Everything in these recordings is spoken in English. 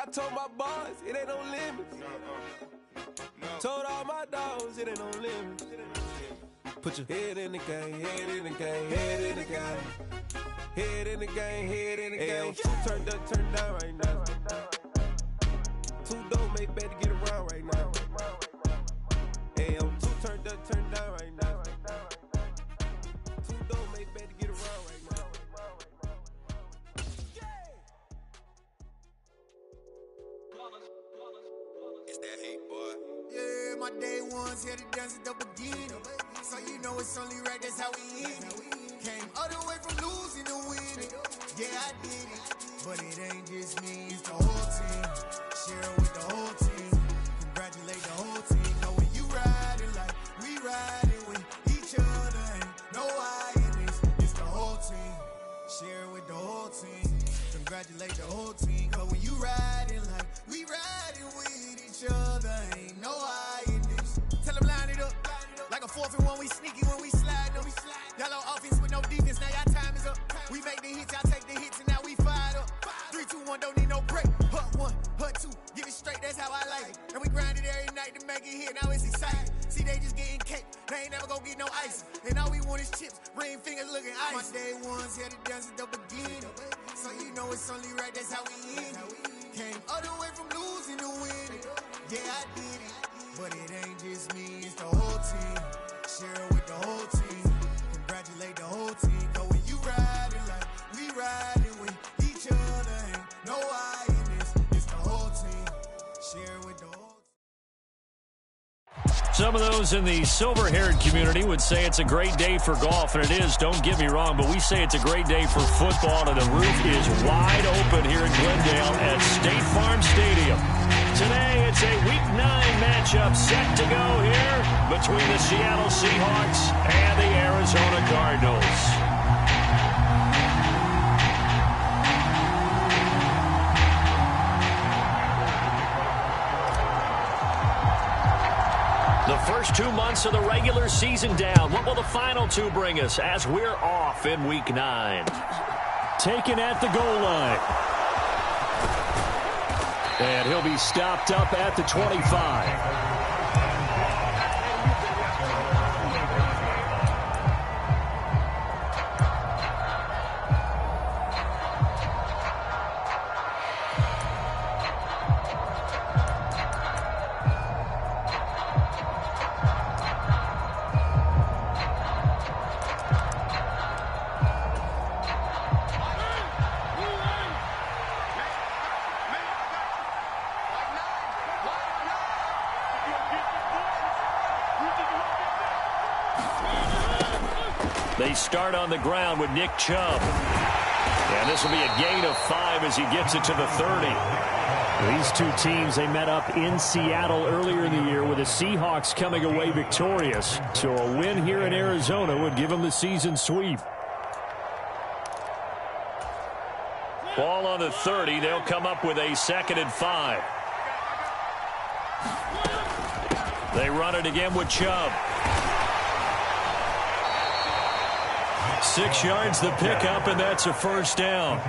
I told my boys, it ain't no limits. Told all my dogs, it ain't no limits. Put your head in the game, head in the game, head in the game. Head in the game, head in the game. Turned up, turned down right now. Too dope, make better get around right now. Hey, I'm too turned up, turned down right now. Too dope, make better get around right now. It's that hate, boy. Yeah, my day ones here to dance at the beginning. So you know it's only right, that's how we end it. Came all the way from losing to winning. Yeah, I did it. But it ain't just me, it's the whole team. Share it with the whole team. Congratulate the whole team. Know when you riding like we riding with each other. Ain't no I in this, it's the whole team. Share it with the whole team. Congratulate the whole team. But when you riding like we riding with each other. Ain't no I in this. Tell them line it up. Like a 4th and 1, we sneaky when we slide them. Y'all on offense with no defense, now y'all time is up. We make the hits, y'all take the hits, and now we fired up. 3, 2, 1, don't need no break. Hut 1, hut 2, give it straight, that's how I like it. And we grind it every night to make it hit, now it's exciting. See, they just getting cake, they ain't never gonna get no ice. And all we want is chips, ring fingers looking ice. My day ones here to dance at the beginning. So you know it's only right, that's how we end it. Came all the way from losing to winning. Yeah, I did it. But it ain't just me, it's the whole team. Share it with the whole team. Congratulate the whole team. Go when you riding like we riding with each other. Ain't no I in this, it's the whole team. Share it with the whole team. Some of those in the silver-haired community would say it's a great day for golf, and it is, don't get me wrong, but we say it's a great day for football, and the roof is wide open here in Glendale at State Farm Stadium. Today, it's a Week 9 matchup set to go here between the Seattle Seahawks and the Arizona Cardinals. The first 2 months of the regular season down. What will the final 2 bring us as we're off in Week 9? Taken at the goal line. And he'll be stopped up at the 25. They start on the ground with Nick Chubb. And this will be a gain of 5 as he gets it to the 30. These two teams, they met up in Seattle earlier in the year with the Seahawks coming away victorious. So a win here in Arizona would give them the season sweep. Ball on the 30. They'll come up with a 2nd and 5. They run it again with Chubb. 6 yards the pickup, and that's a first down.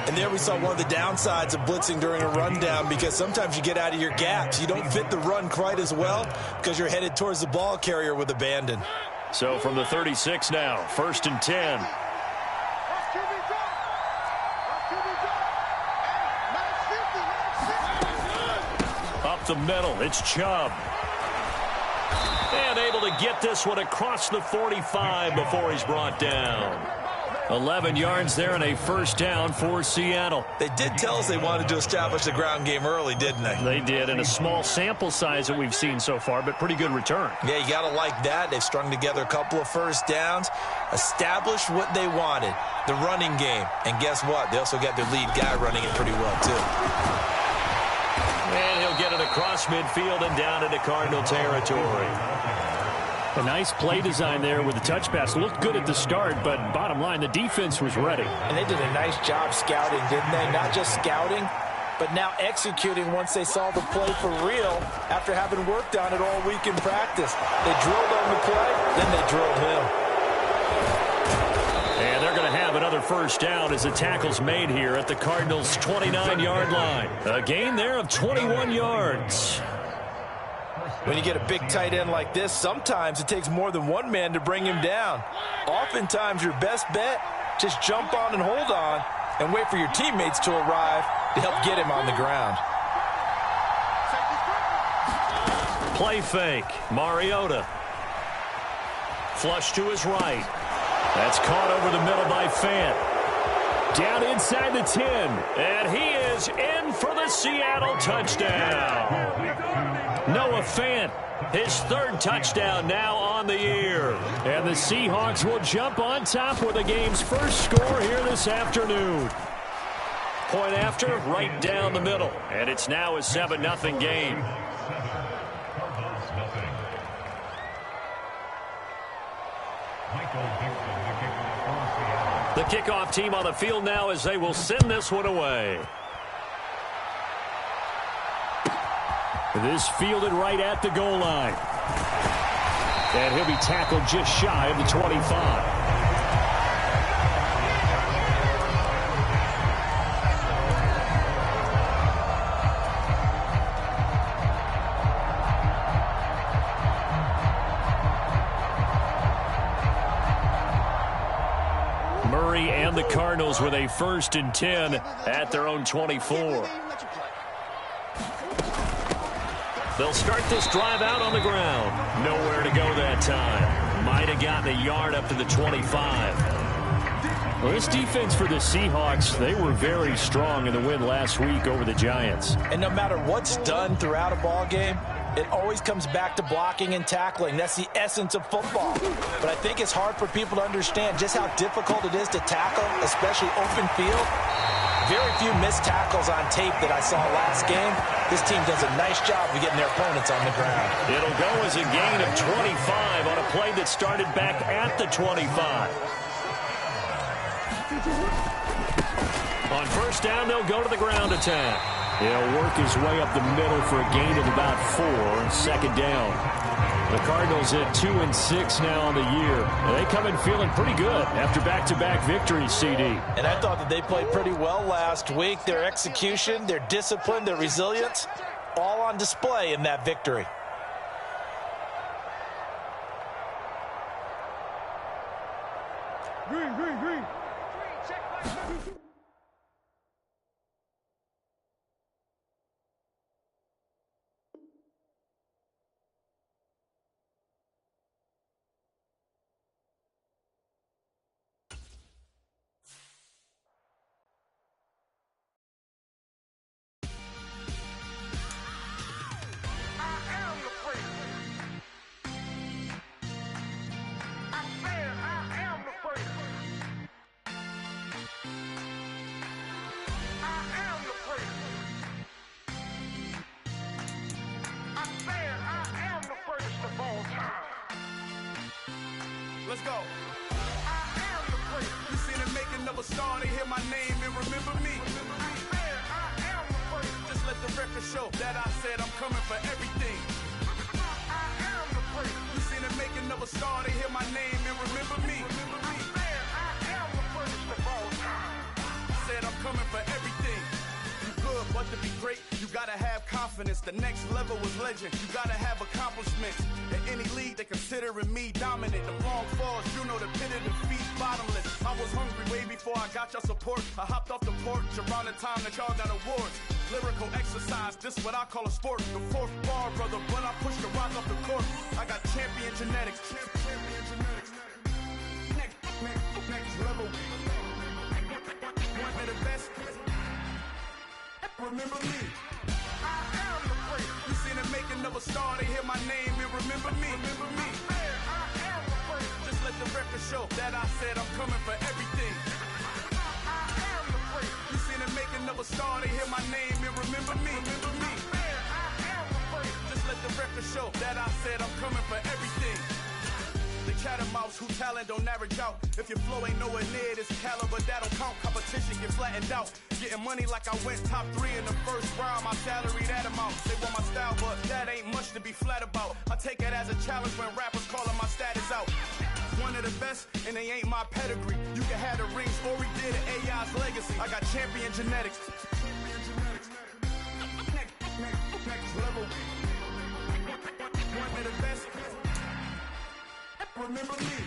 And there we saw one of the downsides of blitzing during a rundown, because sometimes you get out of your gaps. You don't fit the run quite as well because you're headed towards the ball carrier with abandon. So from the 36 now, 1st and 10. Up the middle, it's Chubb. And able to get this one across the 45 before he's brought down. 11 yards there and a first down for Seattle. They did tell us they wanted to establish the ground game early, didn't they? They did, in a small sample size that we've seen so far, but pretty good return. Yeah, you got to like that. They've strung together a couple of first downs, established what they wanted, the running game. And guess what? They also got their lead guy running it pretty well, too. And he'll get it across midfield and down into Cardinal territory. A nice play design there with the touch pass. Looked good at the start, but bottom line, the defense was ready. And they did a nice job scouting, didn't they? Not just scouting, but now executing once they saw the play for real after having worked on it all week in practice. They drilled on the play, then they drilled him. And they're going to have another first down as the tackle's made here at the Cardinals' 29-yard line. A gain there of 21 yards. When you get a big tight end like this, sometimes it takes more than one man to bring him down. Oftentimes, your best bet, just jump on and hold on and wait for your teammates to arrive to help get him on the ground. Play fake. Mariota. Flush to his right. That's caught over the middle by Fant. Down inside the 10. And he is in for the Seattle touchdown. Noah Fant, his third touchdown now on the year. And the Seahawks will jump on top with the game's first score here this afternoon. Point after, right down the middle. And it's now a 7-0 game. The kickoff team on the field now as they will send this one away. This fielded right at the goal line. And he'll be tackled just shy of the 25. Murray and the Cardinals with a 1st and 10 at their own 24. They'll start this drive out on the ground. Nowhere to go that time. Might have gotten a yard up to the 25. Well, this defense for the Seahawks, they were very strong in the win last week over the Giants. And no matter what's done throughout a ball game, it always comes back to blocking and tackling. That's the essence of football. But I think it's hard for people to understand just how difficult it is to tackle, especially open field. Very few missed tackles on tape that I saw last game. This team does a nice job of getting their opponents on the ground. It'll go as a gain of 25 on a play that started back at the 25. On first down, they'll go to the ground attack. He'll work his way up the middle for a gain of about 4, 2nd down. The Cardinals at 2-6 now on the year. They come in feeling pretty good after back-to-back victories, CD. And I thought that they played pretty well last week. Their execution, their discipline, their resilience, all on display in that victory. Green. Let's go. I am the prince. You seen the making of a star, they hear my name and remember me. I am the prince. Just let the record show that I said I'm coming for everything. I am the prince. You seen the making of a star, they hear my name and remember me. I am the prince of all time. Said I'm coming for everything. You good, but to be great, you gotta have confidence. The next level was legend. You gotta have accomplishments. In any league, they considering me dominant. The wrong falls, you know the pit of defeat, bottomless. I was hungry way before I got your support. I hopped off the porch around the time that y'all got awards. Lyrical exercise, this what I call a sport. The 4th bar, brother, when I push the rock off the court. I got champion genetics. Champion genetics. Next level. One of the best. Remember me. I am the prince. You seen the making of a star, they hear my name and remember me. Remember me. I am the prince. Just let the record show that I said I'm coming for everything. I am the prince. You seen the making of a star, they hear my name and remember me. Remember me. I am the prince. Just let the record show that I said I'm coming for everything. The cat and mouse who talent don't average out. If your flow ain't nowhere near this caliber, that don't count. Competition get flattened out. Getting money like I went top 3 in the first round. My salary that amount. They want my style, but that ain't much to be flat about. I take it as a challenge when rappers calling my status out. One of of the best, and they ain't my pedigree. You can have the rings, or we did it, AI's legacy. I got champion genetics. Next level. One of the best. Remember me.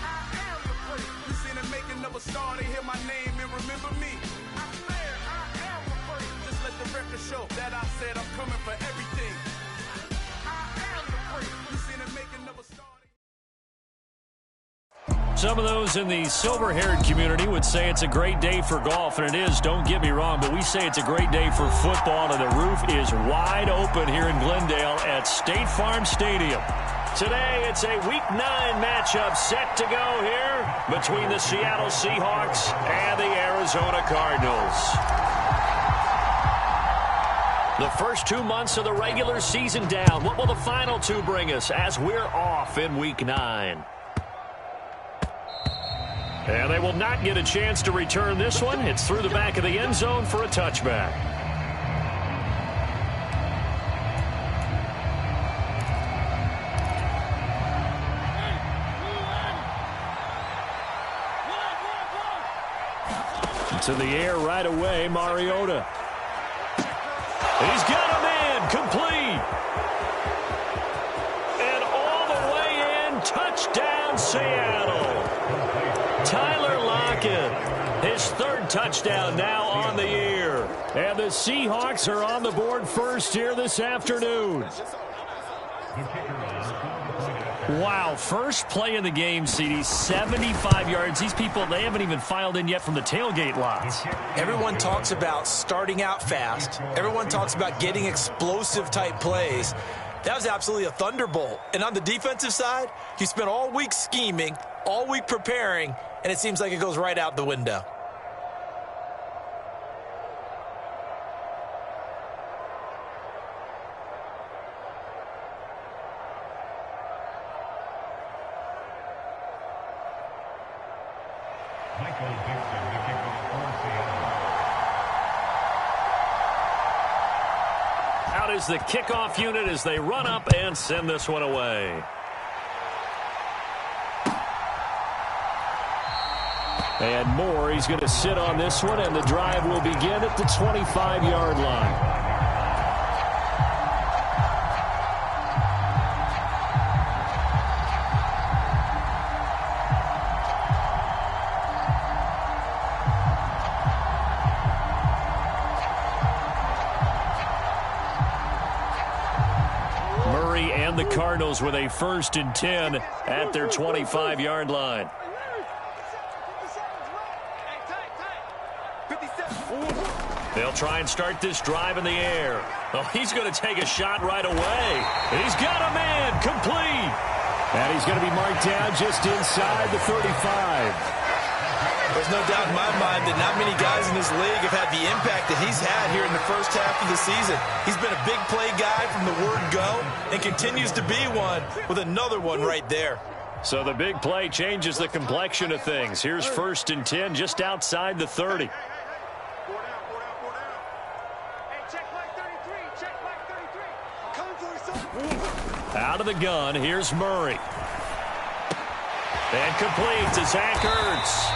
I am the place. You seen the making of a star, they hear my name and remember me. I swear I am the place. Just let the record show that I said I'm coming for everything. I am the place. You seen the making of a star. Some of those in the silver-haired community would say it's a great day for golf, and it is, don't get me wrong, but we say it's a great day for football, and the roof is wide open here in Glendale at State Farm Stadium. Today, it's a Week 9 matchup set to go here between the Seattle Seahawks and the Arizona Cardinals. The first 2 months of the regular season down. What will the final 2 bring us as we're off in Week 9? And they will not get a chance to return this one. It's through the back of the end zone for a touchback. To the air right away, Mariota. He's got a man, complete. And all the way in, touchdown Seattle. Tyler Lockett, his 3rd touchdown now on the year. And the Seahawks are on the board first here this afternoon. Wow, first play in the game, CD, 75 yards. These people, they haven't even filed in yet from the tailgate lots. Everyone talks about starting out fast. Everyone talks about getting explosive-type plays. That was absolutely a thunderbolt. And on the defensive side, you spent all week scheming, all week preparing, and it seems like it goes right out the window. Out is the kickoff unit as they run up and send this one away. And Moore, he's going to sit on this one, and the drive will begin at the 25-yard line. And the Cardinals with a 1st and 10 at their 25-yard line. They'll try and start this drive in the air. Oh, he's going to take a shot right away. He's got a man, complete. And he's going to be marked down just inside the 35. There's no doubt in my mind that not many guys in this league have had the impact that he's had here in the first half of the season. He's been a big play guy from the word go and continues to be one with another one right there. So the big play changes the complexion of things. Here's 1st and 10 just outside the 30. Out of the gun, here's Murray. And complete to Zach Ertz.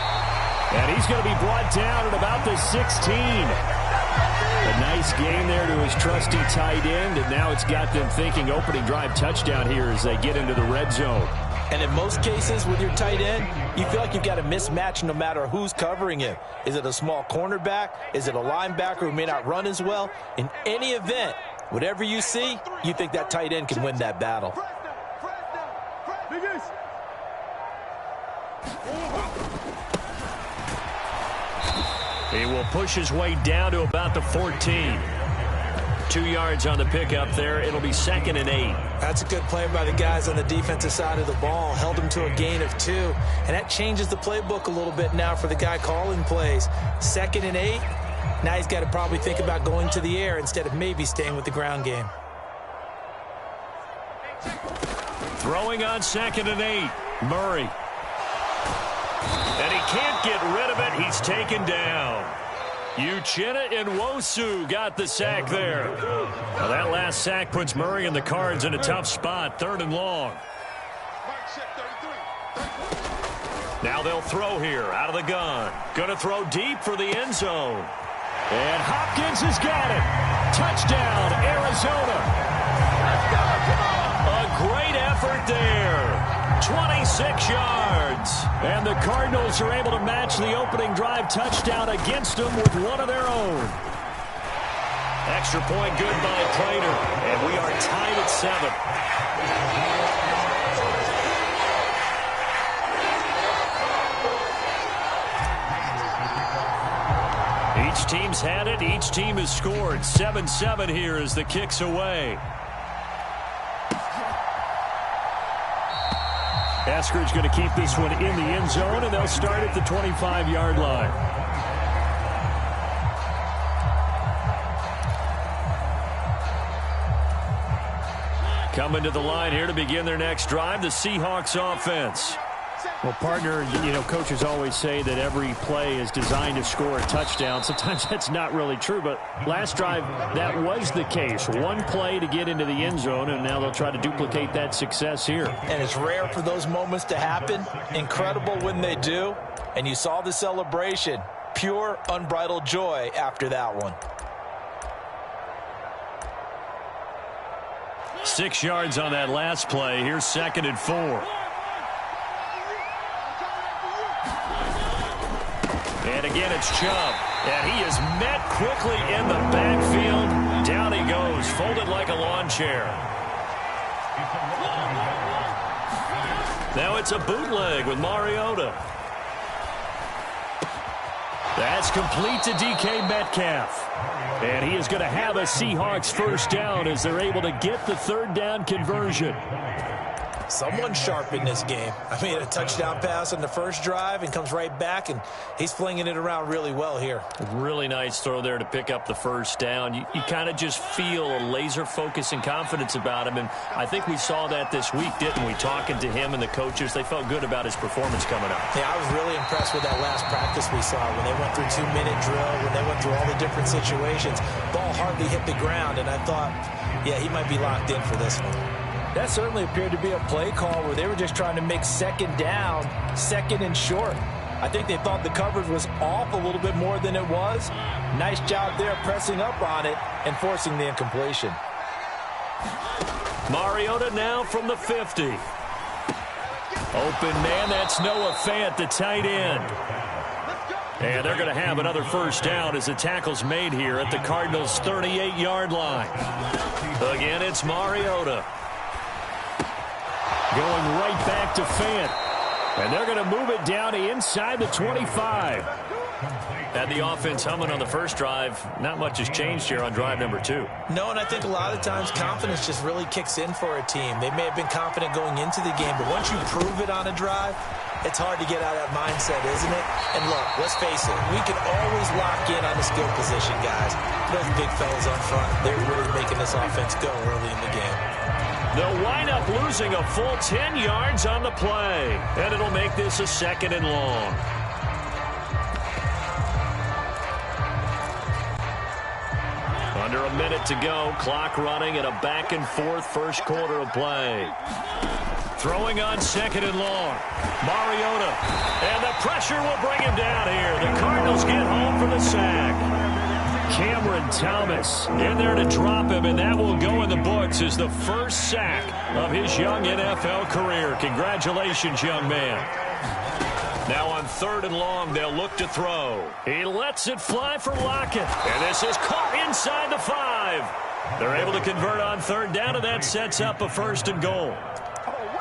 And he's going to be brought down at about the 16. A nice gain there to his trusty tight end, and now it's got them thinking opening drive touchdown here as they get into the red zone. And in most cases with your tight end, you feel like you've got a mismatch no matter who's covering him. Is it a small cornerback? Is it a linebacker who may not run as well? In any event, whatever you see, you think that tight end can win that battle. He will push his way down to about the 14. 2 yards on the pickup there. It'll be 2nd and 8. That's a good play by the guys on the defensive side of the ball. Held him to a gain of 2. And that changes the playbook a little bit now for the guy calling plays. 2nd and 8. Now he's got to probably think about going to the air instead of maybe staying with the ground game. Throwing on 2nd and 8. Murray. And he can't get rid of it. He's taken down. Uchenna Nwosu got the sack there. Now that last sack puts Murray and the Cards in a tough spot. 3rd and long. Now they'll throw here out of the gun. Going to throw deep for the end zone. And Hopkins has got it. Touchdown, Arizona. A great effort there. 26 yards. And the Cardinals are able to match the opening drive touchdown against them with one of their own. Extra point good by Prater. And we are tied at 7. Each team's had it. Each team has scored. 7-7 here as the kick's away. Eskridge going to keep this one in the end zone, and they'll start at the 25-yard line. Coming to the line here to begin their next drive, the Seahawks offense. Well, partner, you know, coaches always say that every play is designed to score a touchdown. Sometimes that's not really true, but last drive, that was the case. One play to get into the end zone, and now they'll try to duplicate that success here. And it's rare for those moments to happen. Incredible when they do. And you saw the celebration. Pure, unbridled joy after that one. 6 yards on that last play. Here's 2nd and 4. And again, it's Chubb. And he is met quickly in the backfield. Down he goes, folded like a lawn chair. Now it's a bootleg with Mariota. That's complete to DK Metcalf. And he is going to have a Seahawks first down as they're able to get the 3rd down conversion. Someone sharp in this game. I mean, a touchdown pass on the first drive and comes right back, and he's flinging it around really well here. Really nice throw there to pick up the first down. You kind of just feel a laser focus and confidence about him, and I think we saw that this week, didn't we? Talking to him and the coaches, they felt good about his performance coming up. Yeah, I was really impressed with that last practice we saw when they went through 2-minute drill, when they went through all the different situations. Ball hardly hit the ground, and I thought, yeah, he might be locked in for this one. That certainly appeared to be a play call where they were just trying to make 2nd down, 2nd and short. I think they thought the coverage was off a little bit more than it was. Nice job there pressing up on it and forcing the incompletion. Mariota now from the 50. Open man, that's Noah Fant, the tight end. And they're going to have another first down as the tackle's made here at the Cardinals' 38-yard line. Again, it's Mariota. Going right back to Fant. And they're going to move it down to inside the 25. Had the offense humming on the first drive. Not much has changed here on drive number 2. No, and I think a lot of times confidence just really kicks in for a team. They may have been confident going into the game, but once you prove it on a drive, it's hard to get out of that mindset, isn't it? And look, let's face it, we can always lock in on the skill position, guys. Those big fellas up front, they're really making this offense go early in the game. They'll wind up losing a full 10 yards on the play. And it'll make this a 2nd and long. Under a minute to go. Clock running at a back-and-forth first quarter of play. Throwing on 2nd and long. Mariota. And the pressure will bring him down here. The Cardinals get home for the sack. Cameron Thomas in there to drop him, and that will go in the books as the first sack of his young NFL career. Congratulations, young man. Now on 3rd and long, they'll look to throw. He lets it fly for Lockett, and this is caught inside the 5. They're able to convert on 3rd down, and that sets up a 1st and goal.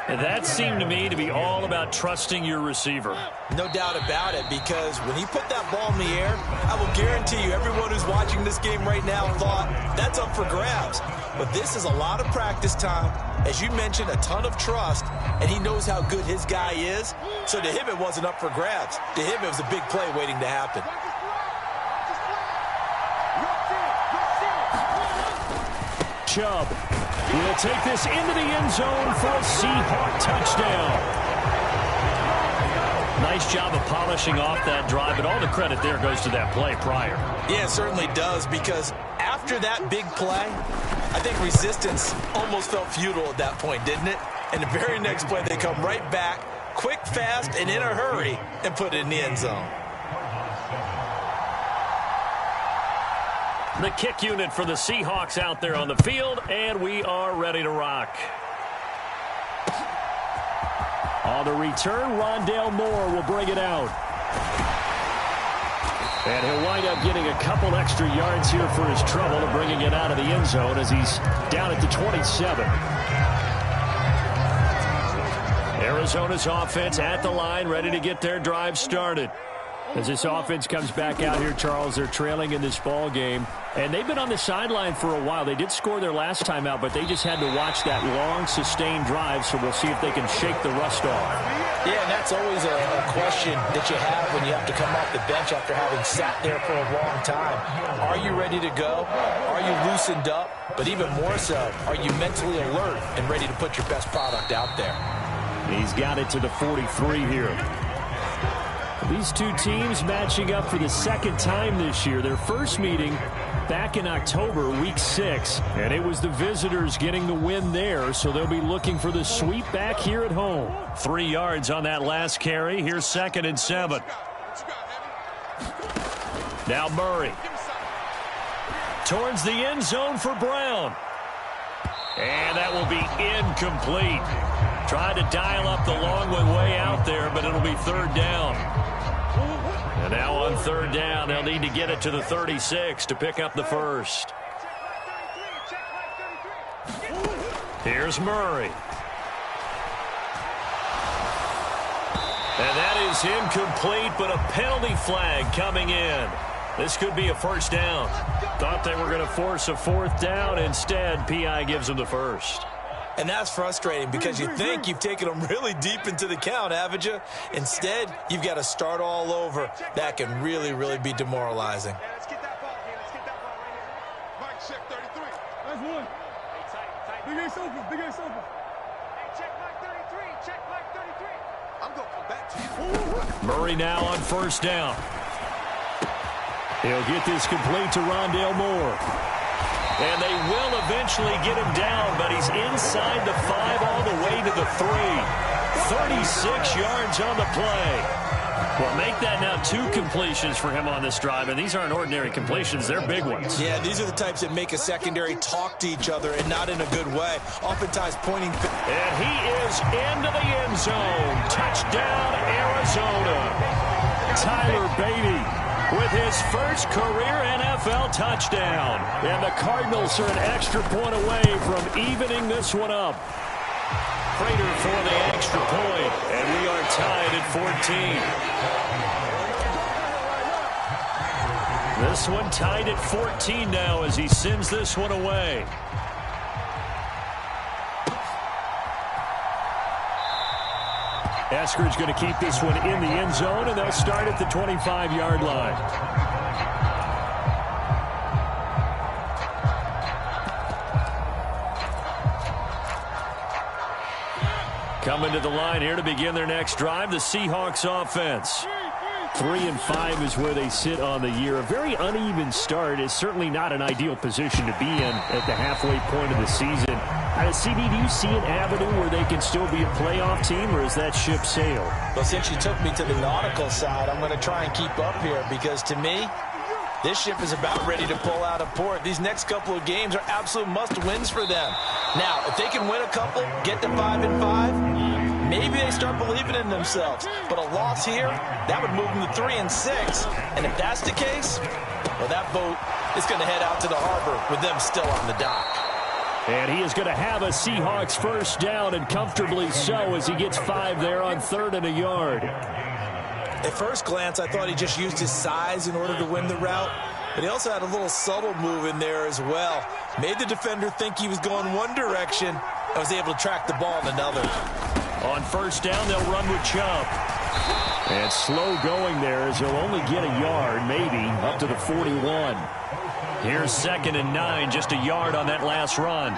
And that seemed to me to be all about trusting your receiver. No doubt about it, because when he put that ball in the air, I will guarantee you everyone who's watching this game right now thought that's up for grabs. But this is a lot of practice time. As you mentioned, a ton of trust, and he knows how good his guy is. So to him, it wasn't up for grabs. To him, it was a big play waiting to happen. Chubb will take this into the end zone for a Seahawk touchdown. Nice job of polishing off that drive, but all the credit there goes to that play prior. Yeah, it certainly does, because after that big play, I think resistance almost felt futile at that point, didn't it? And the very next play, they come right back, quick, fast, and in a hurry and put it in the end zone. The kick unit for the Seahawks out there on the field, and we are ready to rock. On the return, Rondale Moore will bring it out. And he'll wind up getting a couple extra yards here for his trouble and bringing it out of the end zone as he's down at the 27. Arizona's offense at the line, ready to get their drive started. As this offense comes back out here, Charles, they're trailing in this ball game. And they've been on the sideline for a while. They did score their last time out, but they just had to watch that long, sustained drive, so we'll see if they can shake the rust off. Yeah, and that's always a question that you have when you have to come off the bench after having sat there for a long time. Are you ready to go? Are you loosened up? But even more so, are you mentally alert and ready to put your best product out there? He's got it to the 43 here. These two teams matching up for the second time this year. Their first meeting back in October, week 6, and it was the visitors getting the win there, so they'll be looking for the sweep back here at home. 3 yards on that last carry. Here's 2nd and 7. Now Murray. Towards the end zone for Brown. And that will be incomplete. Tried to dial up the long one way out there, but it'll be 3rd down. And now on 3rd down, they'll need to get it to the 36 to pick up the first. Here's Murray. And that is incomplete, but a penalty flag coming in. This could be a first down. Thought they were going to force a 4th down. Instead, P.I. gives them the first. And that's frustrating because you think you've taken them really deep into the count, haven't you? Instead, you've got to start all over. That can really, really be demoralizing. Let's get that ball here. Let's get that ball right here. Mike, check 33. That's one. Hey, tight. Big ace open. Big ace open. Hey, check Mike 33. Check Mike 33. I'm going to come back to you. Murray now on 1st down. He'll get this complete to Rondale Moore. And they will eventually get him down, but he's inside the 5 all the way to the 3. 36 yards on the play. Well, make that now 2 completions for him on this drive, and these aren't ordinary completions. They're big ones. Yeah, these are the types that make a secondary talk to each other, and not in a good way. Oftentimes pointing. And he is into the end zone. Touchdown, Arizona. Tyler Beatty with his first career NFL touchdown. And the Cardinals are an extra point away from evening this one up. Prater for the extra point, and we are tied at 14. This one tied at 14 now as he sends this one away. Eskridge going to keep this one in the end zone, and they'll start at the 25-yard line. Coming to the line here to begin their next drive, the Seahawks offense. 3-5 is where they sit on the year. A very uneven start is certainly not an ideal position to be in at the halfway point of the season. CD, do you see an avenue where they can still be a playoff team, or is that ship sailed? Well, since you took me to the nautical side, I'm going to try and keep up here because, to me, this ship is about ready to pull out of port. These next couple of games are absolute must-wins for them. Now, if they can win a couple, get to 5-5, maybe they start believing in themselves. But a loss here, that would move them to 3-6. And if that's the case, well, that boat is going to head out to the harbor with them still on the dock. And he is going to have a Seahawks first down, and comfortably so, as he gets 5 there on 3rd and a yard. At first glance, I thought he just used his size in order to win the route, but he also had a little subtle move in there as well. Made the defender think he was going one direction and was able to track the ball in another. On 1st down, they'll run with Chubb. And slow going there as he'll only get a yard, maybe, up to the 41. Here's 2nd and 9, just a yard on that last run.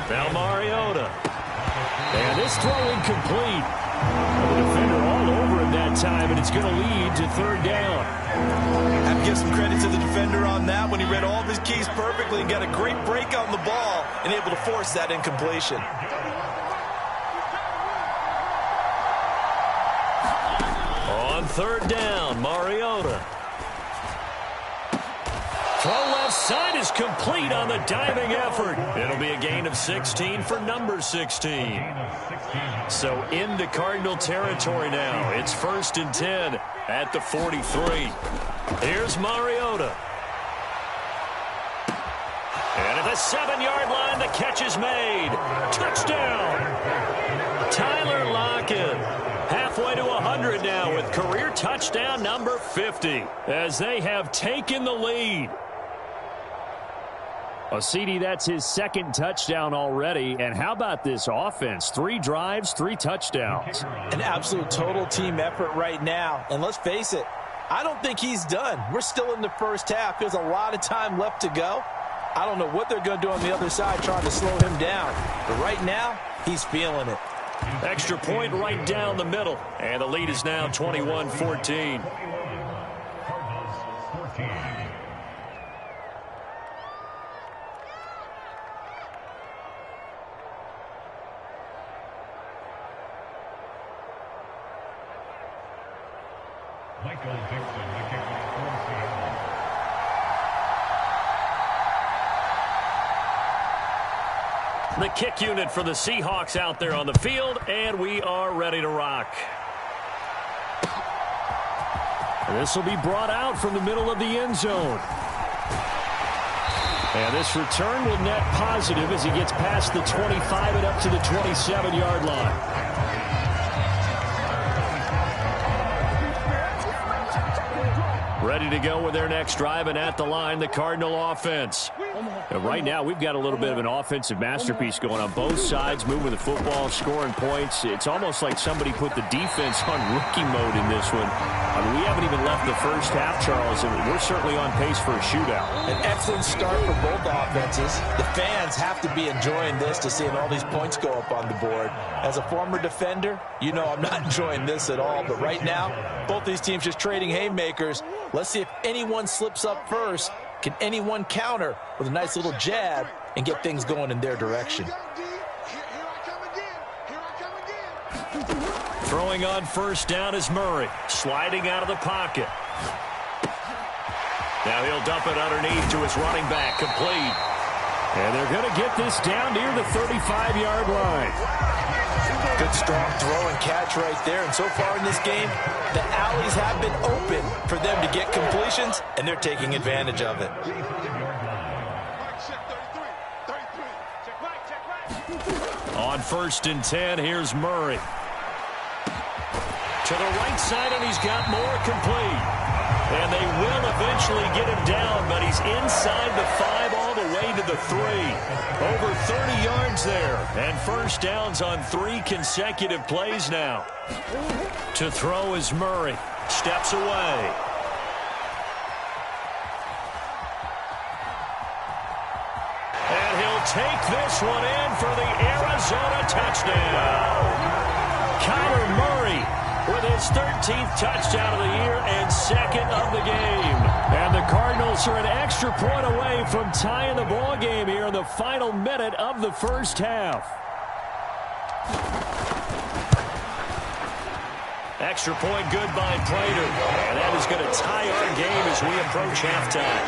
Now Mariota. And this throw incomplete. The defender all over him that time, and it's going to lead to 3rd down. I have to give some credit to the defender on that when he read all of his keys perfectly and got a great break on the ball and able to force that incompletion. 3rd down, Mariota. Throw left side is complete on the diving effort. It'll be a gain of 16 for number 16. So into Cardinal territory now. It's 1st and 10 at the 43. Here's Mariota. And at the 7-yard line, the catch is made. Touchdown! Tyler Lockett. Halfway to 100 now with career touchdown number 50 as they have taken the lead. Well, CD, that's his 2nd touchdown already. And how about this offense? 3 drives, 3 touchdowns. An absolute total team effort right now. And let's face it, I don't think he's done. We're still in the first half. There's a lot of time left to go. I don't know what they're going to do on the other side trying to slow him down. But right now, he's feeling it. Extra point right down the middle. And the lead is now 21-14. The kick unit for the Seahawks out there on the field, and we are ready to rock. This will be brought out from the middle of the end zone. And this return will net positive as he gets past the 25 and up to the 27-yard line. Ready to go with their next drive, and at the line, the Cardinal offense. And right now, we've got a little bit of an offensive masterpiece going on both sides, moving the football, scoring points. It's almost like somebody put the defense on rookie mode in this one. I mean, we haven't even left the first half, Charles, and we're certainly on pace for a shootout. An excellent start for both offenses. The fans have to be enjoying this to seeing all these points go up on the board. As a former defender, you know I'm not enjoying this at all. But right now, both these teams just trading haymakers. Let's see if anyone slips up first. Can anyone counter with a nice little jab and get things going in their direction? Throwing on 1st down is Murray. Sliding out of the pocket. Now he'll dump it underneath to his running back. Complete. And they're going to get this down near the 35-yard line. Good strong throw and catch right there. And so far in this game, the alleys have been open for them to get completions, and they're taking advantage of it. On 1st and 10, here's Murray. To the right side, and he's got more complete. And they will eventually get him down, but he's inside the 5 all the way to the 3. Over 30 yards there. And 1st downs on 3 consecutive plays now. To throw is Murray. Steps away. And he'll take this one in for the Arizona touchdown. Kyler Murray with his 13th touchdown of the year and 2nd of the game. And the Cardinals are an extra point away from tying the ball game here in the final minute of the first half. Extra point good by Prater. And that is going to tie our game as we approach halftime.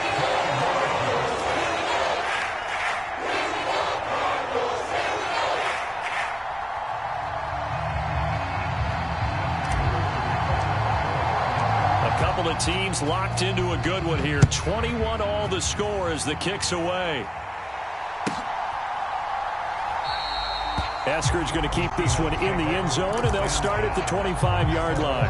The teams locked into a good one here. 21 all the score as the kick's away. Eskridge going to keep this one in the end zone, and they'll start at the 25-yard line.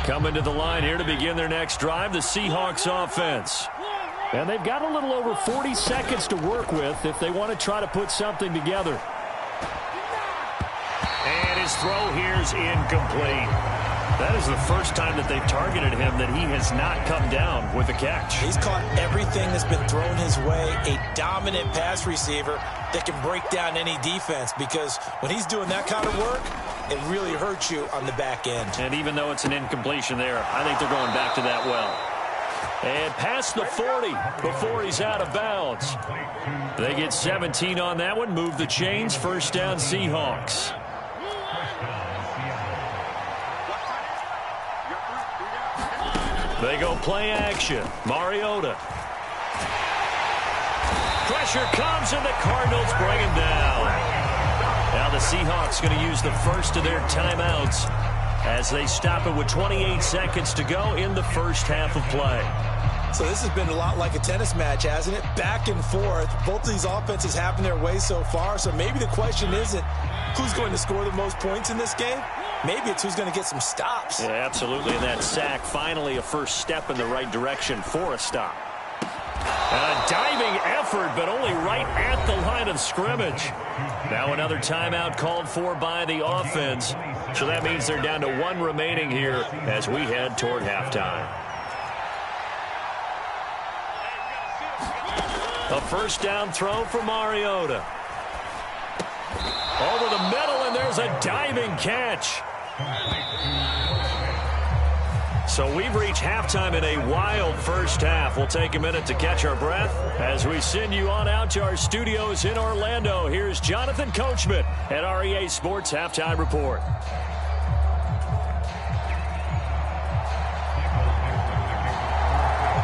Coming to the line here to begin their next drive, the Seahawks offense. And they've got a little over 40 seconds to work with if they want to try to put something together. And his throw here is incomplete. That is the first time that they've targeted him that he has not come down with a catch. He's caught everything that's been thrown his way. A dominant pass receiver that can break down any defense, because when he's doing that kind of work, it really hurts you on the back end. And even though it's an incompletion there, I think they're going back to that well. And past the 40 before he's out of bounds. They get 17 on that one, move the chains, first down Seahawks. They go play action. Mariota. Pressure comes and the Cardinals bring him down. Now the Seahawks going to use the first of their timeouts as they stop it with 28 seconds to go in the first half of play. So this has been a lot like a tennis match, hasn't it? Back and forth. Both of these offenses having their way so far. So maybe the question isn't who's going to score the most points in this game. Maybe it's who's going to get some stops. Yeah, absolutely. And that sack, finally a first step in the right direction for a stop. A diving effort, but only right at the line of scrimmage. Now another timeout called for by the offense. So that means they're down to one remaining here as we head toward halftime. A first down throw for Mariota. Over the middle, and there's a diving catch. So we've reached halftime in a wild first half. We'll take a minute to catch our breath as we send you on out to our studios in Orlando. Here's Jonathan Coachman at REA Sports Halftime Report.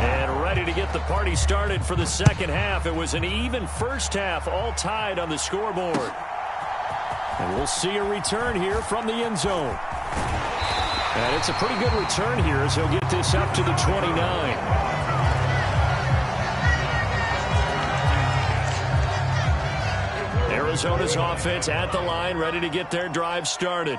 And ready to get the party started for the second half. It was an even first half, all tied on the scoreboard. And we'll see a return here from the end zone. And it's a pretty good return here as he'll get this up to the 29. Arizona's offense at the line, ready to get their drive started.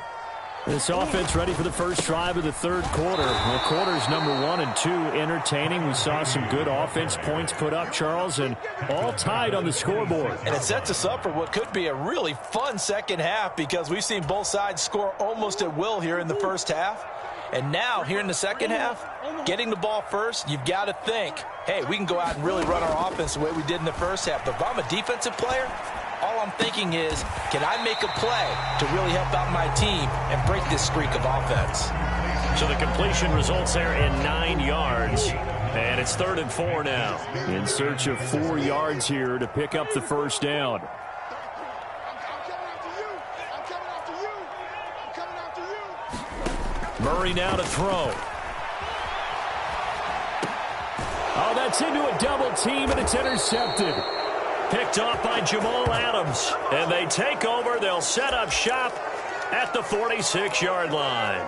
This offense ready for the first drive of the third quarter. Well, quarters number 1 and 2 entertaining. We saw some good offense points put up, Charles, and all tied on the scoreboard. And it sets us up for what could be a really fun second half because we've seen both sides score almost at will here in the first half. And now, here in the second half, getting the ball first, you've got to think, hey, we can go out and really run our offense the way we did in the first half. But if I'm a defensive player, all I'm thinking is, can I make a play to really help out my team and break this streak of offense? So the completion results there in 9 yards. And it's 3rd and 4 now. In search of 4 yards here to pick up the first down. Murray now to throw. Oh, that's into a double team, and it's intercepted. Picked off by Jamal Adams. And they take over. They'll set up shop at the 46-yard line.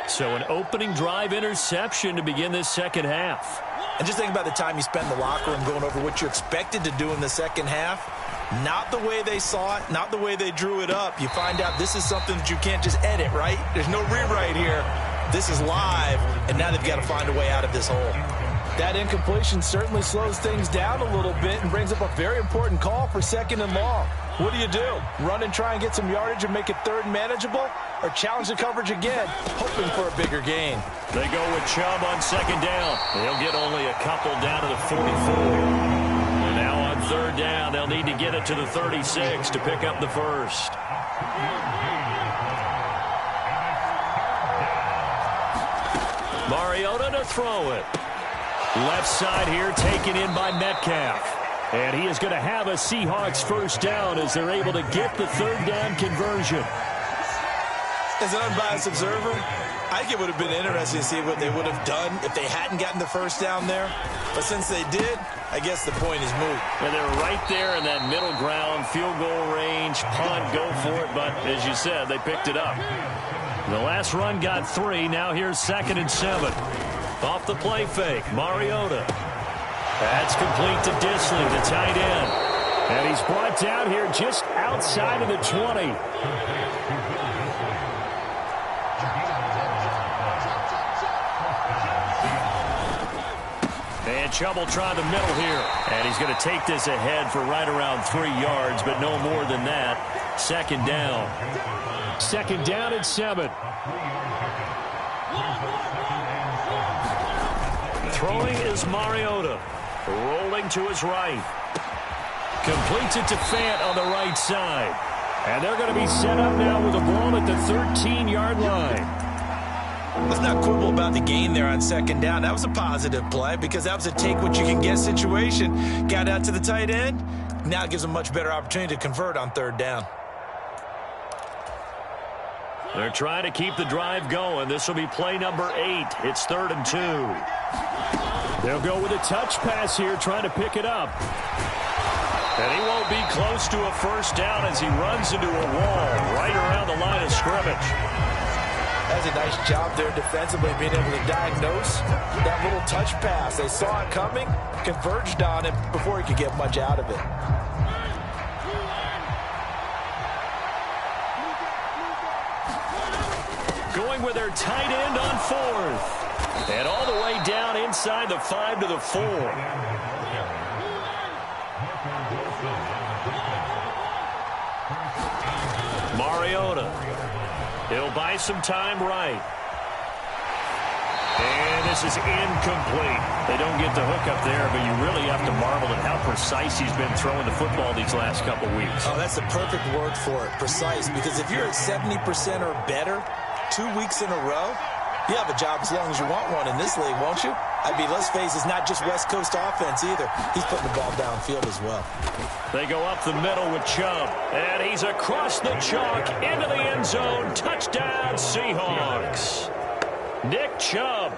So an opening drive interception to begin this second half. And just think about the time you spend in the locker room going over what you expected to do in the second half. Not the way they saw it, not the way they drew it up. You find out this is something that you can't just edit, right? There's no rewrite here. This is live, and now they've got to find a way out of this hole. That incompletion certainly slows things down a little bit and brings up a very important call for 2nd and long. What do? Run and try and get some yardage and make it 3rd and manageable? Or challenge the coverage again, hoping for a bigger gain? They go with Chubb on 2nd down. They'll get only a couple down to the 44. And now on 3rd down, they'll need to get it to the 36 to pick up the first. Mariota to throw it. Left side here taken in by Metcalf. And he is going to have a Seahawks first down as they're able to get the 3rd down conversion. As an unbiased observer, I think it would have been interesting to see what they would have done if they hadn't gotten the first down there. But since they did, I guess the point is moot. And they're right there in that middle ground, field goal range, punt, go for it. But as you said, they picked it up. The last run got 3. Now here's 2nd and 7. Off the play fake, Mariota. That's complete to Disley, the tight end. And he's brought down here just outside of the 20. And Chubb will try the middle here. And he's going to take this ahead for right around 3 yards, but no more than that. 2nd down. 2nd down and 7. Throwing is Mariota. Rolling to his right. Completes it to Fant on the right side. And they're going to be set up now with a ball at the 13-yard line. Let's not quibble about the gain there on second down. That was a positive play because that was a take-what-you-can-get situation. Got out to the tight end. Now it gives them a much better opportunity to convert on third down. They're trying to keep the drive going. This will be play number 8. It's 3rd and 2. They'll go with a touch pass here, trying to pick it up. And he won't be close to a first down as he runs into a wall right around the line of scrimmage. That's a nice job there defensively, being able to diagnose that little touch pass. They saw it coming, converged on it before he could get much out of it. Going with their tight end on 4th. And all the way down inside the 5 to the 4. Mariota. He'll buy some time right. And this is incomplete. They don't get the hook up there, but you really have to marvel at how precise he's been throwing the football these last couple weeks. Oh, that's the perfect word for it, precise. Because if you're at 70% or better 2 weeks in a row, you have a job as long as you want one in this league, won't you? Let's face it, it's not just West Coast offense either. He's putting the ball downfield as well. They go up the middle with Chubb. And he's across the chalk into the end zone. Touchdown, Seahawks. Nick Chubb,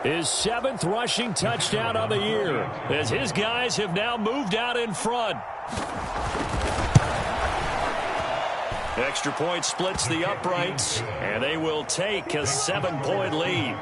his 7th rushing touchdown on the year, as his guys have now moved out in front. Extra point splits the uprights, and they will take a 7-point lead.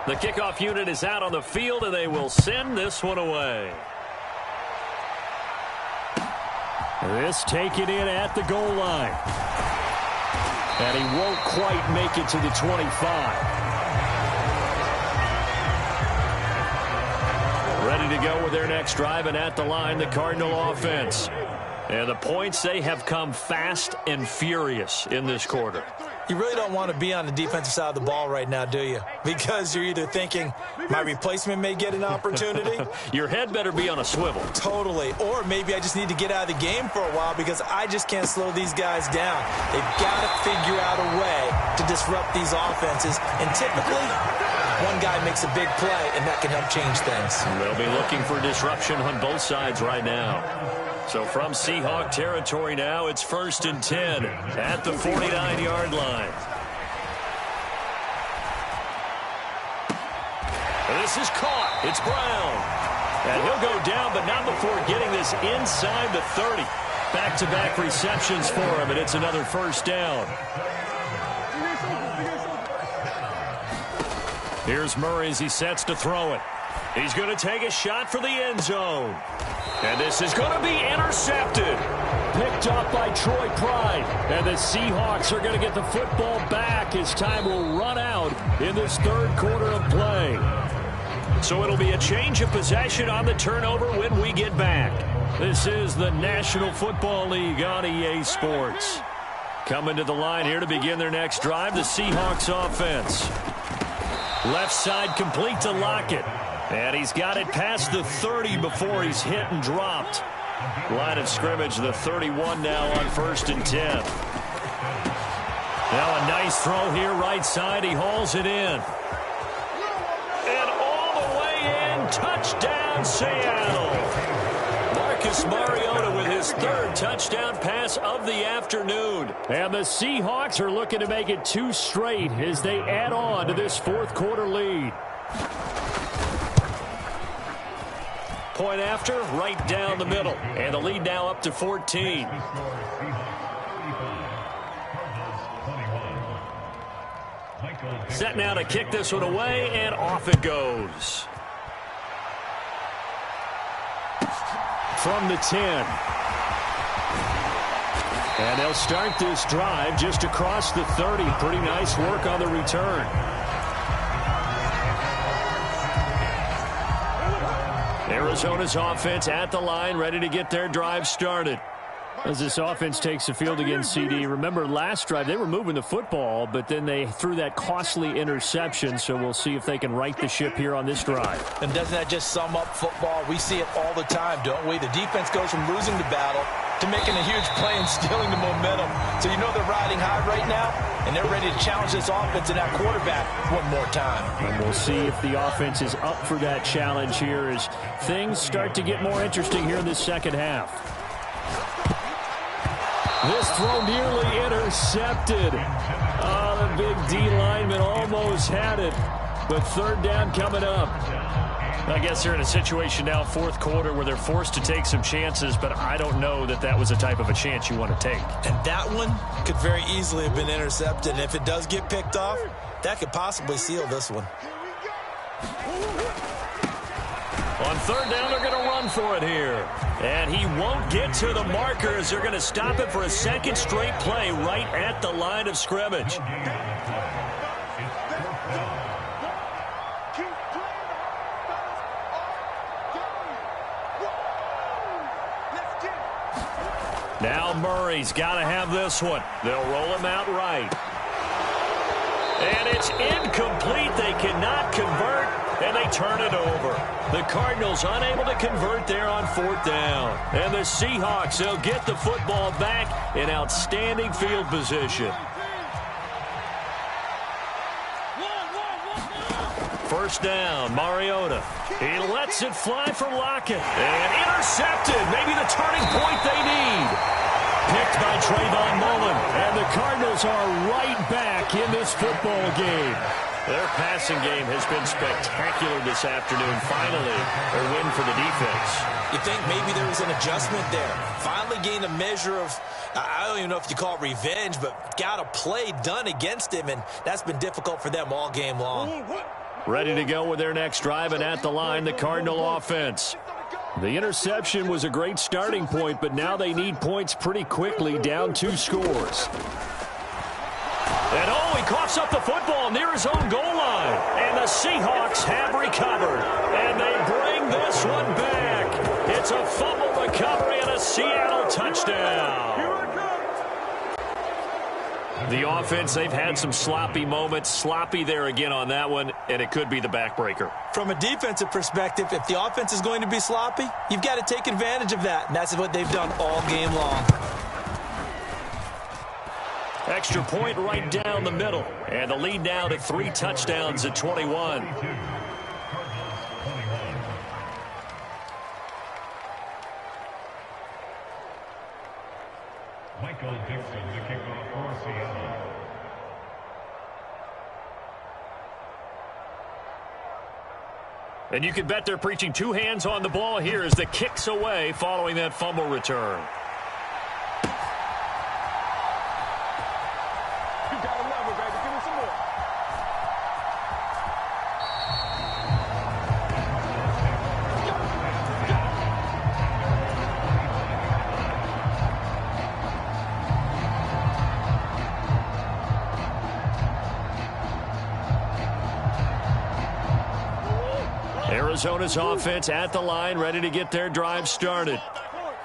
The kickoff unit is out on the field, and they will send this one away. This taken in at the goal line. And he won't quite make it to the 25. Ready to go with their next drive, and at the line, the Cardinal offense. And the points, they have come fast and furious in this quarter. You really don't want to be on the defensive side of the ball right now, do you? Because you're either thinking, my replacement may get an opportunity. Your head better be on a swivel. Totally. Or maybe I just need to get out of the game for a while because I just can't slow these guys down. They've got to figure out a way to disrupt these offenses. And typically, one guy makes a big play, and that can help change things. They'll be looking for disruption on both sides right now. So from Seahawk territory now, it's 1st and 10 at the 49-yard line. And this is caught. It's Brown. And he'll go down, but not before getting this inside the 30. Back-to-back receptions for him, and it's another first down. Here's Murray as he sets to throw it. He's going to take a shot for the end zone. And this is going to be intercepted. Picked up by Troy Pride. And the Seahawks are going to get the football back as time will run out in this 3rd quarter of play. So it'll be a change of possession on the turnover when we get back. This is the National Football League on EA Sports. Coming to the line here to begin their next drive, the Seahawks offense. Left side complete to Lockett. And he's got it past the 30 before he's hit and dropped. Line of scrimmage, the 31 now on 1st and 10. Now a nice throw here, right side. He hauls it in. And all the way in, touchdown Seattle. Marcus Mariota with his 3rd touchdown pass of the afternoon. And the Seahawks are looking to make it 2 straight as they add on to this 4th quarter lead. Point after, right down the middle. And the lead now up to 14. Set now to kick this one away, and off it goes. From the 10. And they'll start this drive just across the 30. Pretty nice work on the return. Arizona's offense at the line, ready to get their drive started. As this offense takes the field against CD, remember last drive they were moving the football, but then they threw that costly interception, so we'll see if they can right the ship here on this drive. And doesn't that just sum up football? We see it all the time, don't we? The defense goes from losing the battle to making a huge play and stealing the momentum. So you know they're riding high right now, and they're ready to challenge this offense and that quarterback one more time. And we'll see if the offense is up for that challenge here as things start to get more interesting here in this second half. This throw nearly intercepted. Oh, the big D lineman almost had it, but third down coming up. I guess they're in a situation now, fourth quarter, where they're forced to take some chances, but I don't know that that was the type of a chance you want to take. And that one could very easily have been intercepted. And if it does get picked off, that could possibly seal this one. On third down, they're going to run for it here. And he won't get to the markers. They're going to stop it for a second straight play right at the line of scrimmage. Now Murray's got to have this one. They'll roll him out right. And it's incomplete. They cannot convert, and they turn it over. The Cardinals unable to convert there on fourth down. And the Seahawks, they'll get the football back in outstanding field position. First down, Mariota. He lets it fly for Lockett. And intercepted. Maybe the turning point they need. Picked by Trayvon Mullen. And the Cardinals are right back in this football game. Their passing game has been spectacular this afternoon. Finally, a win for the defense. You think maybe there was an adjustment there? Finally gained a measure of, I don't even know if you call it revenge, but got a play done against him, and that's been difficult for them all game long. Ready to go with their next drive, and at the line, the Cardinal offense. The interception was a great starting point, but now they need points pretty quickly, down 2 scores. And he coughs up the football near his own goal line. And the Seahawks have recovered. And they bring this one back. It's a fumble recovery and a Seattle touchdown. The offense, they've had some sloppy moments. Sloppy there again on that one, and it could be the backbreaker. From a defensive perspective, if the offense is going to be sloppy, you've got to take advantage of that. And that's what they've done all game long. Extra point right down the middle. And the lead now to 3 touchdowns at 21. Michael Dixon, the kickoff for Seattle. And you can bet they're preaching 2 hands on the ball here as the kick's away following that fumble return. Arizona's offense at the line, ready to get their drive started.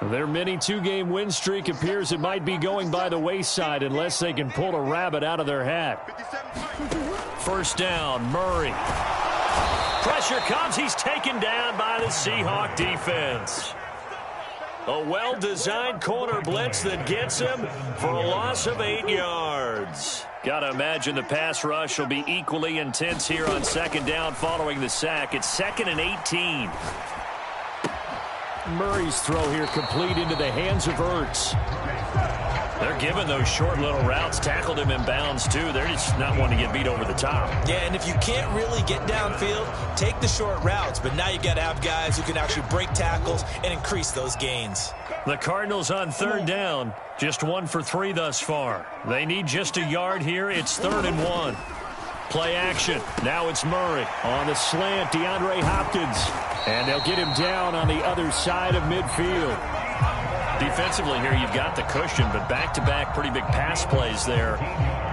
Their mini 2-game win streak appears it might be going by the wayside unless they can pull a rabbit out of their hat. First down, Murray. Pressure comes. He's taken down by the Seahawk defense. A well-designed corner blitz that gets him for a loss of 8 yards. Got to imagine the pass rush will be equally intense here on second down following the sack. It's 2nd and 18. Murray's throw here complete into the hands of Ertz. They're giving those short little routes. Tackled him in bounds, too. They're just not wanting to get beat over the top. Yeah, and if you can't really get downfield, take the short routes. But now you got to have guys who can actually break tackles and increase those gains. The Cardinals on third down. Just 1 for 3 thus far. They need just a yard here. It's 3rd and 1. Play action. Now it's Murray. On the slant, DeAndre Hopkins. And they'll get him down on the other side of midfield. Defensively here, you've got the cushion, but back-to-back pretty big pass plays there.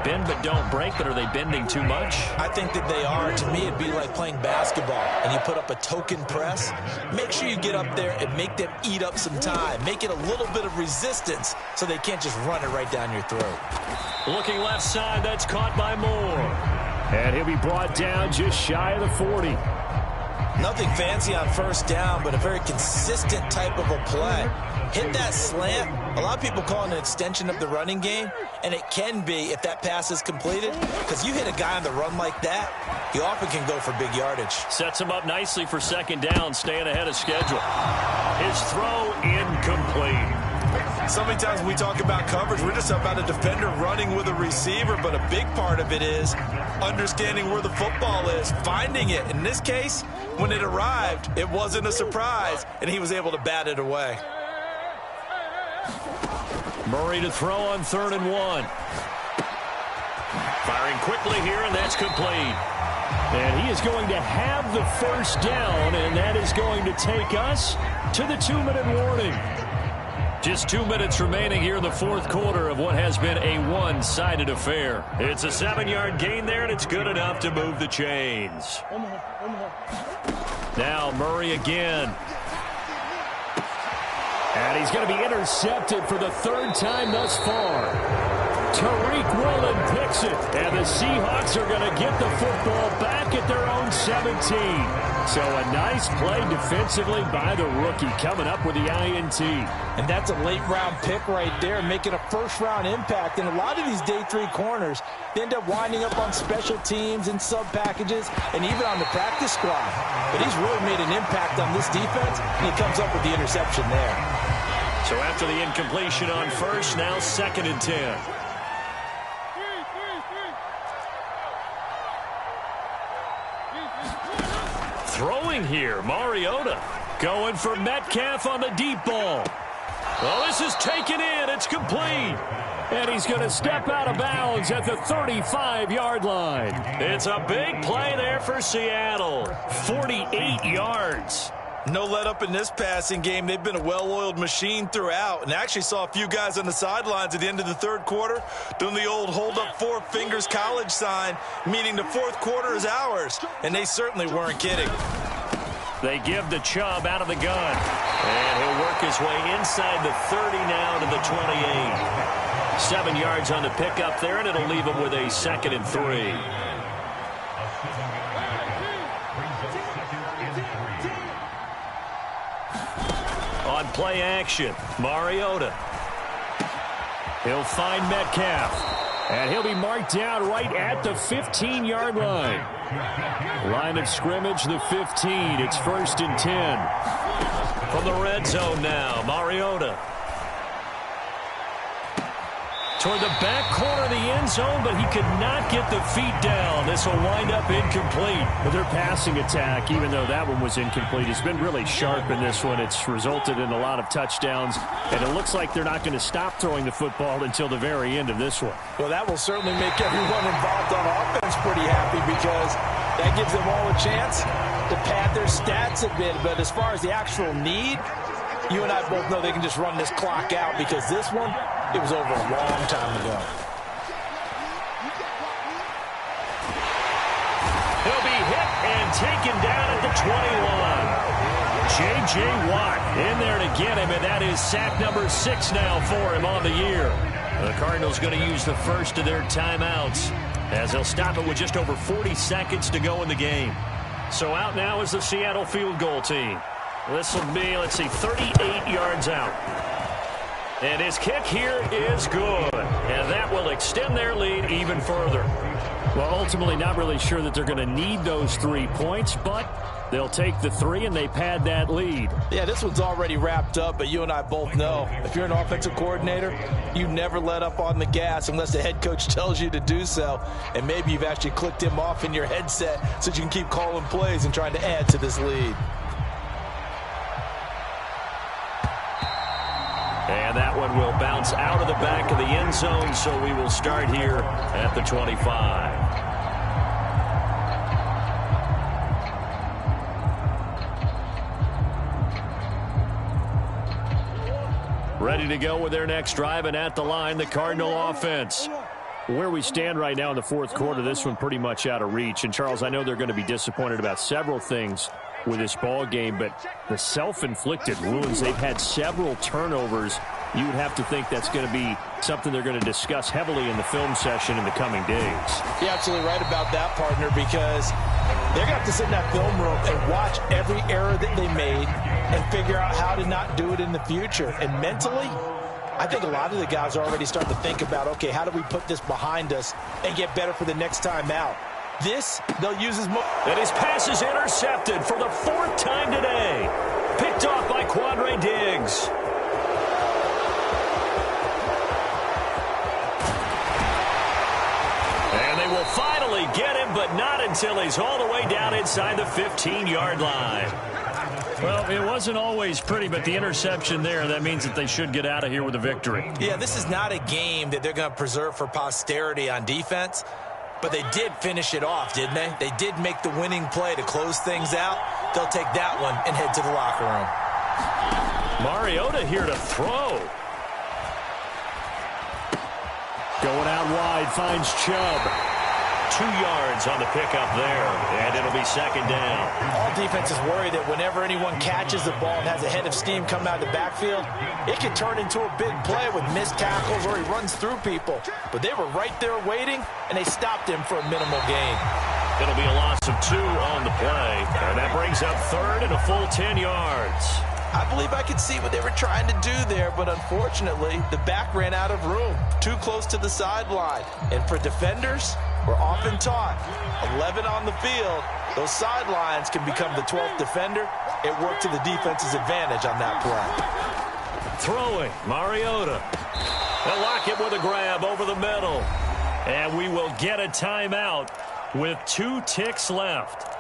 Bend but don't break, but are they bending too much? I think that they are. To me, it'd be like playing basketball, and you put up a token press. Make sure you get up there and make them eat up some time. Make it a little bit of resistance so they can't just run it right down your throat. Looking left side, that's caught by Moore. And he'll be brought down just shy of the 40. Nothing fancy on first down, but a very consistent type of a play. Hit that slant. A lot of people call it an extension of the running game, and it can be if that pass is completed, because you hit a guy on the run like that, he often can go for big yardage. Sets him up nicely for second down, staying ahead of schedule. His throw incomplete. So many times when we talk about coverage, we're just about a defender running with a receiver, but a big part of it is understanding where the football is, finding it. In this case, when it arrived, it wasn't a surprise, and he was able to bat it away. Murray to throw on 3rd and 1. Firing quickly here, and that's complete. And he is going to have the first down, and that is going to take us to the 2-minute warning. Just 2 minutes remaining here in the fourth quarter of what has been a one-sided affair. It's a 7-yard gain there, and it's good enough to move the chains. Now Murray again. And he's going to be intercepted for the 3rd time thus far. Tariq Woolen picks it, and the Seahawks are going to get the football back at their own 17. So a nice play defensively by the rookie, coming up with the INT. And that's a late-round pick right there, making a first-round impact. And a lot of these day 3 corners, they end up winding up on special teams and sub-packages and even on the practice squad. But he's really made an impact on this defense, and he comes up with the interception there. So after the incompletion on first, now 2nd and 10. Throwing here, Mariota going for Metcalf on the deep ball. Well, this is taken in. It's complete. And he's going to step out of bounds at the 35-yard line. It's a big play there for Seattle. 48 yards. No let up in this passing game. They've been a well-oiled machine throughout, and actually saw a few guys on the sidelines at the end of the 3rd quarter doing the old hold up 4 fingers college sign, meaning the 4th quarter is ours, and they certainly weren't kidding. They give the Chubb out of the gun, and he'll work his way inside the 30 now to the 28. 7 yards on the pickup there, and it'll leave him with a 2nd and 3. On play action, Mariota. He'll find Metcalf, and he'll be marked down right at the 15-yard line. Line of scrimmage, the 15. It's 1st and 10. From the red zone now, Mariota. Toward the back corner of the end zone, but he could not get the feet down. This will wind up incomplete. But their passing attack, even though that one was incomplete, has been really sharp in this one. It's resulted in a lot of touchdowns, and it looks like they're not going to stop throwing the football until the very end of this one. Well, that will certainly make everyone involved on offense pretty happy, because that gives them all a chance to pad their stats a bit. But as far as the actual need, you and I both know they can just run this clock out, because this one, it was over a long time ago. He'll be hit and taken down at the 21. J.J. Watt in there to get him, and that is sack number 6 now for him on the year. The Cardinals going to use the first of their timeouts, as they'll stop it with just over 40 seconds to go in the game. So out now is the Seattle field goal team. This will be, 38 yards out. And his kick here is good. And that will extend their lead even further. Well, ultimately not really sure that they're going to need those 3 points, but they'll take the 3 and they pad that lead. Yeah, this one's already wrapped up, but you and I both know if you're an offensive coordinator, you never let up on the gas unless the head coach tells you to do so. And maybe you've actually clicked him off in your headset so you can keep calling plays and trying to add to this lead. And that one will bounce out of the back of the end zone, so we will start here at the 25. ready to go with their next drive, and at the line, the Cardinal offense. Where we stand right now in the fourth quarter, this one pretty much out of reach. And, Charles, I know they're going to be disappointed about several things with this ball game, but the self-inflicted wounds, they've had several turnovers. You would have to think that's going to be something they're going to discuss heavily in the film session in the coming days. You're absolutely right about that, partner, because they're going to have to sit in that film room and watch every error that they made and figure out how to not do it in the future. And mentally, I think a lot of the guys are already starting to think about, okay, how do we put this behind us and get better for the next time out? This, they'll use as much. And his pass is intercepted for the fourth time today. Picked off by Quandre Diggs. And they will finally get him, but not until he's all the way down inside the 15-yard line. Well, it wasn't always pretty, but the interception there, that means that they should get out of here with a victory. Yeah, this is not a game that they're going to preserve for posterity on defense, but they did finish it off, didn't they? They did make the winning play to close things out. They'll take that one and head to the locker room. Mariota here to throw. Going out wide, finds Chubb. 2 yards on the pickup there, and it'll be second down. All defenses worry that whenever anyone catches the ball and has a head of steam come out of the backfield, it can turn into a big play with missed tackles or he runs through people. But they were right there waiting, and they stopped him for a minimal gain. It'll be a loss of 2 on the play, and that brings up third and a full 10 yards. I believe I could see what they were trying to do there, but unfortunately, the back ran out of room, too close to the sideline. And for defenders, we're often taught, 11 on the field, those sidelines can become the 12th defender. It worked to the defense's advantage on that play. Throwing, Mariota. They'll lock it with a grab over the middle. And we will get a timeout with 2 ticks left.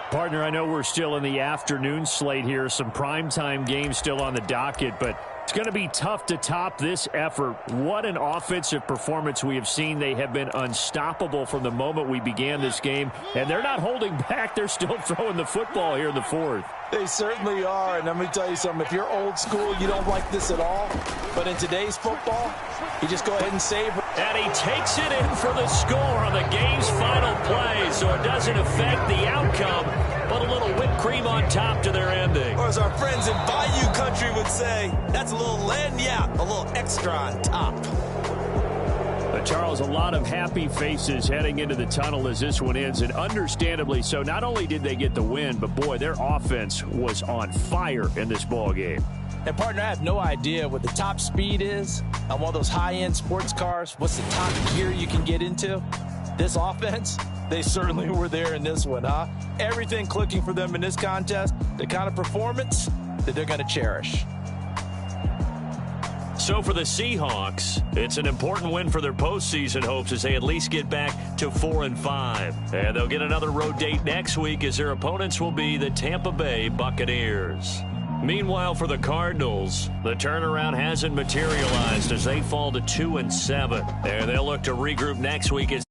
Partner, I know we're still in the afternoon slate here. Some primetime games still on the docket, but it's going to be tough to top this effort. What an offensive performance we have seen. They have been unstoppable from the moment we began this game, and they're not holding back. They're still throwing the football here in the fourth. They certainly are, and let me tell you something. If you're old school, you don't like this at all. But in today's football, you just go ahead and save it. And he takes it in for the score on the game's final play, so it doesn't affect the outcome, but a little whipped cream on top to their ending. Or as our friends in Bayou Country would say, that's a little lagniappe, a little extra on top. Charles, a lot of happy faces heading into the tunnel as this one ends, and understandably so. Not only did they get the win, but, boy, their offense was on fire in this ball game. And, partner, I have no idea what the top speed is on one of those high-end sports cars. What's the top gear you can get into? This offense, they certainly were there in this one, huh? Everything clicking for them in this contest, the kind of performance that they're going to cherish. So for the Seahawks, it's an important win for their postseason hopes as they at least get back to 4-5. And they'll get another road date next week as their opponents will be the Tampa Bay Buccaneers. Meanwhile, for the Cardinals, the turnaround hasn't materialized as they fall to 2-7. And they'll look to regroup next week as